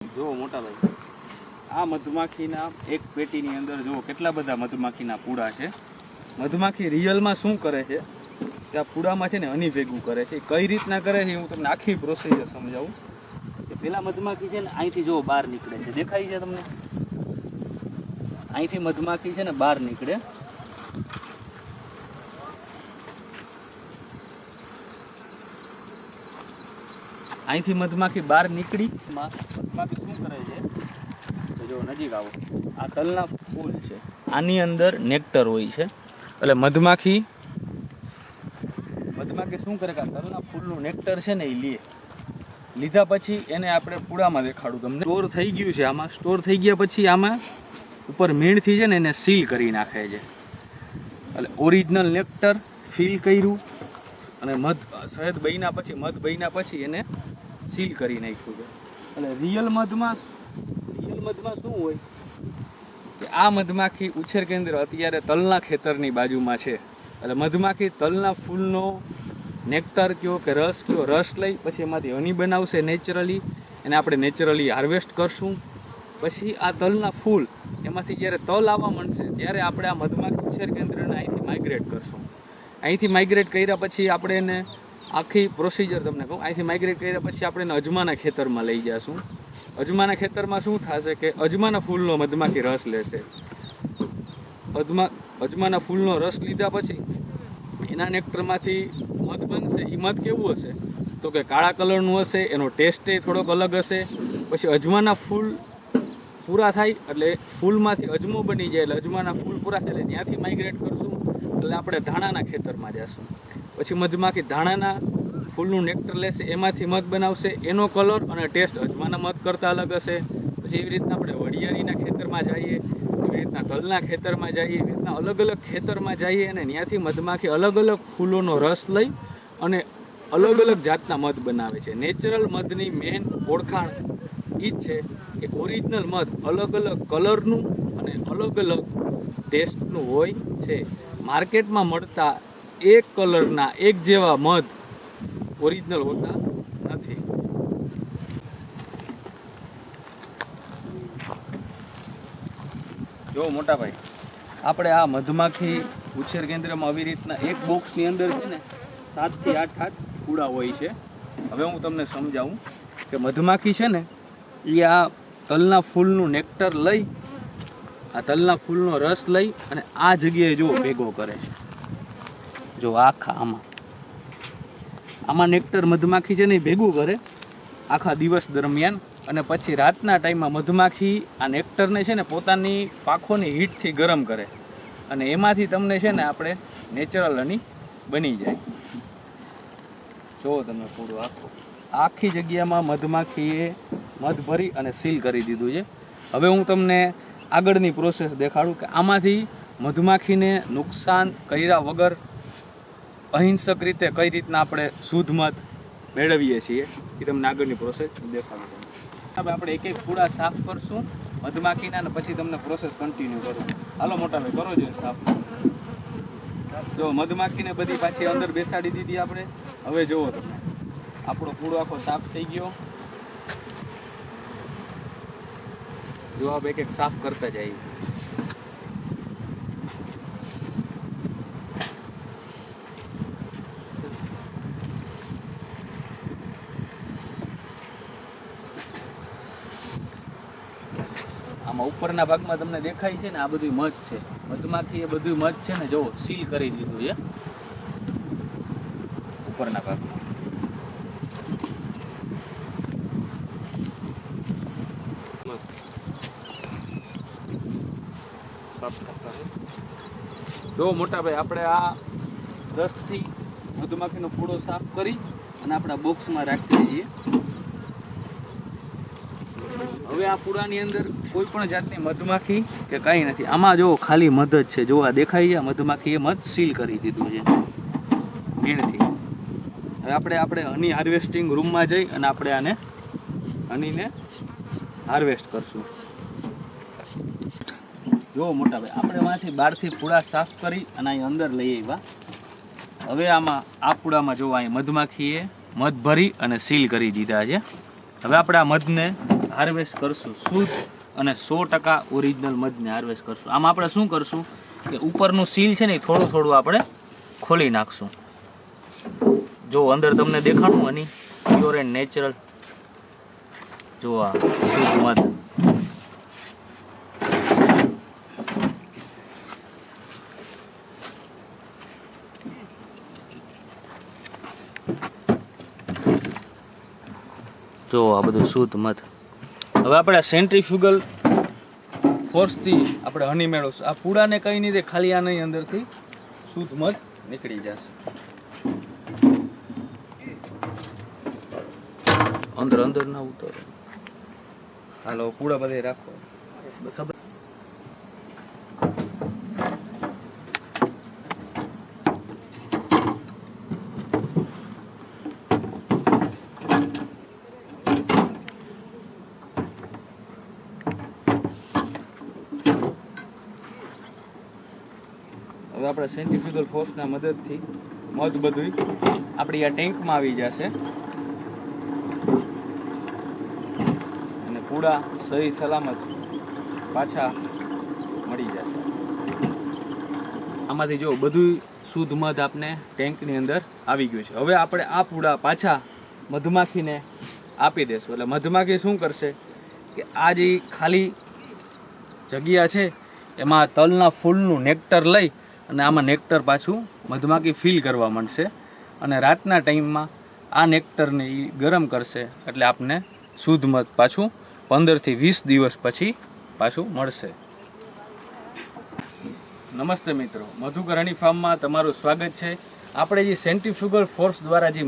જો મોટા ભાઈ, આ મધમાખીના એક પેટીની અંદર જો કેટલા બધા મધમાખીના પૂડા છે. મધમાખી રિયલમાં શું કરે છે કે આ પૂડામાં છે ને હની ભેગું કરે છે. કઈ રીતના કરે છે હું તમને આખી પ્રોસિજર સમજાવું. કે પેલા મધમાખી છે ને અહીંથી જો બહાર નીકળે છે, દેખાય છે તમને? અહીંથી મધમાખી છે ને બહાર નીકળે. અહીંથી મધમાખી બહાર નીકળી મધમાખી શું કરે છે તો જો નજીક આવો, આ તલના ફૂલ છે, આની અંદર નેક્ટર હોય છે. એટલે મધમાખી શું કરે કે આ તલના ફૂલનું નેક્ટર છે ને એ લીધા પછી એને આપણે પૂડામાં દેખાડું તમને. સ્ટોર થઈ ગયું છે આમાં. સ્ટોર થઈ ગયા પછી આમાં ઉપર મીણથી છે ને એને સીલ કરી નાખે છે. એટલે ઓરિજિનલ નેક્ટર ફીલ કર્યું અને મધ બન્યા પછી એને સીલ કરી નાખ્યું છે. એટલે રિયલ મધમાં શું હોય કે આ મધમાખી ઉછેર કેન્દ્ર અત્યારે તલના ખેતરની બાજુમાં છે. એટલે મધમાખી તલના ફૂલનો નેક્ટર કયો કે રસ લઈ પછી એમાંથી હની બનાવશે નેચરલી. એને આપણે નેચરલી હાર્વેસ્ટ કરશું. પછી આ તલના ફૂલ એમાંથી જ્યારે તલ આવવા માંડશે ત્યારે આપણે આ મધમાખી ઉછેર કેન્દ્રને અહીંથી માઇગ્રેટ કરશું. અહીંથી માઇગ્રેટ કર્યા પછી આપણે એને આખી પ્રોસિજર તમને કહું. અહીંથી માઇગ્રેટ કર્યા પછી આપણે એને અજમાના ખેતરમાં લઈ જઈશું. અજમાના ખેતરમાં શું થશે કે અજમાના ફૂલનો મધમાખી રસ લેશે. અજમાના ફૂલનો રસ લીધા પછી એના નેક્ટરમાંથી મધ બનશે. એ મધ કેવું હશે તો કે કાળા કલરનું હશે. એનો ટેસ્ટે થોડોક અલગ હશે. પછી અજમાના ફૂલ પૂરા થાય એટલે ફૂલમાંથી અજમો બની જાય. એટલે અજમાના ફૂલ પૂરા થાય એટલે ત્યાંથી માઇગ્રેટ કરશું. એટલે આપણે ધાણાના ખેતરમાં જઈશું. પછી મધમાખી ધાણાના ફૂલનું નેક્ટર લેશે, એમાંથી મધ બનાવશે. એનો કલર અને ટેસ્ટ અજમાના મધ કરતાં અલગ હશે. પછી એવી રીતના આપણે વડિયાળીના ખેતરમાં જઈએ, એવી રીતના તલના ખેતરમાં જઈએ, એવી રીતના અલગ અલગ ખેતરમાં જઈએ અને ત્યાંથી મધમાખી અલગ અલગ ફૂલોનો રસ લઈ અને અલગ અલગ જાતના મધ બનાવે છે. નેચરલ મધની મેઇન ઓળખાણ એ જ છે કે ઓરિજિનલ મધ અલગ અલગ કલરનું અને અલગ અલગ ટેસ્ટનું હોય છે. માર્કેટમાં મળતા એક કલરના એક જેવા મધ ઓરિજિનલ હોતા નથી. જો મોટા ભાઈ, આપણે આ મધમાખી ઉછેર કેન્દ્રમાં આવી રીતના એક બોક્સની અંદર છે ને 7 થી 8 પૂડા હોય છે. હવે હું તમને સમજાવું કે મધમાખી છે ને એ આ તલના ફૂલનું નેક્ટર લઈ, આ તલના ફૂલનો રસ લઈ અને આ જગ્યાએ જો ભેગો કરે છે. જો આમાં નેક્ટર મધમાખી છે ને એ ભેગું કરે આખા દિવસ દરમિયાન. અને પછી રાતના ટાઈમમાં મધમાખી આ નેક્ટરને છે ને પોતાની પાંખોની હીટથી ગરમ કરે અને એમાંથી તમને છે ને આપણે નેચરલ હની બની જાય. જો તમે પૂરું આખી જગ્યામાં મધમાખીએ મધ ભરી અને સીલ કરી દીધું છે. હવે હું તમને આગળની પ્રોસેસ દેખાડું કે આમાંથી મધમાખીને નુકસાન કર્યા વગર અહિંસક રીતે કઈ રીતના આપણે શુદ્ધ મધ મેળવીએ છીએ એ તમને આગળની પ્રોસેસ દેખાડું. હવે આપણે એક એક પૂડા સાફ કરશું મધમાખીના અને પછી તમને પ્રોસેસ કન્ટિન્યુ કરું. હાલો મોટા ભાઈ, કરો જોઈએ સાફ. જો મધમાખીને બધી પાછી અંદર બેસાડી દીધી આપણે. હવે જુઓ તમે, આપણો પૂડો આખો સાફ થઈ ગયો. જો આપણે એક એક સાફ કરતા જઈએ. આમાં ઉપરના ભાગમાં તમને દેખાય છે ને આ બધું મધ છે. મધમાખી એ બધું મધ છે ને જો સીલ કરી દીધું છે ઉપરના ભાગમાં. જો મોટા ભાઈ, આપણે આ 10 થી મધમાખીનો પૂડો સાફ કરી અને આપણા બોક્સમાં રાખીએ છીએ. હવે આ પૂડાની અંદર કોઈ પણ જાતની મધમાખી કે કાંઈ નથી. આમાં જો ખાલી મધ જ છે. જો આ દેખાય છે મધમાખી એ મધ સીલ કરી દીધું છે મીણથી. હવે આપણે હની હાર્વેસ્ટિંગ રૂમમાં જઈ અને આપણે આને હનીને હાર્વેસ્ટ કરશું. જો મોટા ભાઈ, આપણે વાંથી બહારથી પૂડા સાફ કરી અને અહીં અંદર લઈ આવ્યા. હવે આમાં આ પૂડામાં જો અહીં મધમાખીએ મધ ભરી અને સીલ કરી દીધા છે. હવે આપણે આ મધને હાર્વેસ્ટ કરશું શુદ્ધ અને 100% ઓરિજિનલ મધને હાર્વેસ્ટ કરશું. આમાં આપણે શું કરશું કે ઉપરનું સીલ છે ને એ થોડું થોડું આપણે ખોલી નાખશું. જો અંદર તમને દેખાણું હની પ્યોર એન્ડ નેચરલ. જો આ શુદ્ધ મધ. જો આ બધું શુદ્ધ મધ. હવે આપણે સેન્ટ્રીફ્યુગલ ફોર્સથી આપણે હની મેળવશું. આ પૂડાને કંઈ નહીં, ખાલી આની અંદરથી શુદ્ધ મધ નીકળી જશે. અંદર અંદર ના ઉતરે. હાલો પૂડા બધે રાખો. બસ હવે આપણે સેન્ટ્રીફ્યુગલ ફોર્સના મદદથી મધ બધું આપણી આ ટેન્કમાં આવી જશે અને પૂડા સહી સલામત પાછા મળી જશે. આમાંથી જો બધું શુદ્ધ મધ આપણે ટેન્કની અંદર આવી ગયું છે. હવે આપણે આ પૂડા પાછા મધમાખીને આપી દેશું. એટલે મધમાખી શું કરશે કે આ જે ખાલી જગ્યા છે એમાં તલના ફૂલનું નેક્ટર લઈ અને આમાં નેક્ટર પાછું મધમાખી ફિલ કરવા માંડશે અને રાતના ટાઈમમાં આ નેક્ટરને એ ગરમ કરશે એટલે આપને શુદ્ધ મધ પાછું 15 થી 20 દિવસ પછી પાછું મળશે. નમસ્તે મિત્રો, મધુકર હની ફાર્મમાં તમારું સ્વાગત છે. આપણે જે સેન્ટ્રીફ્યુગલ ફોર્સ દ્વારા જે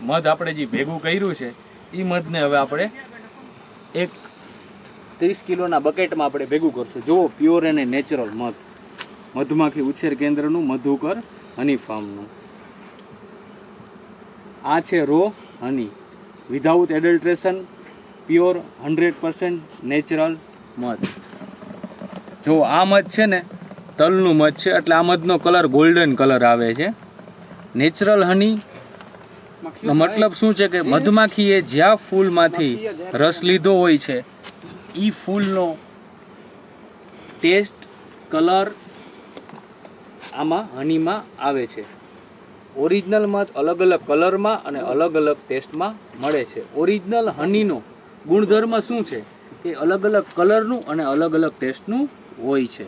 મધ આપણે જે ભેગું કર્યું છે એ મધને હવે આપણે એક 30 કિલોના બકેટમાં આપણે ભેગું કરશું. જુઓ પ્યોર અને નેચરલ મધ, મધમાખી ઉછેર કેન્દ્રનું મધુકર હની ફાર્મનું. આ છે રો હની વિધાઉટ એડલ્ટ્રેશન, પ્યોર 100% નેચરલ મધ. જો આ મધ છે ને તલનું મધ છે એટલે આ મધનો કલર ગોલ્ડન કલર આવે છે. નેચરલ હની નો મતલબ શું છે કે મધમાખીએ જ્યાં ફૂલમાંથી રસ લીધો હોય છે એ ફૂલનો ટેસ્ટ, કલર આમાં હનીમાં આવે છે. ઓરિજિનલ મધ અલગ અલગ કલરમાં અને અલગ અલગ ટેસ્ટમાં મળે છે. ઓરિજિનલ હનીનો ગુણધર્મ શું છે? એ અલગ અલગ કલરનું અને અલગ અલગ ટેસ્ટનું હોય છે.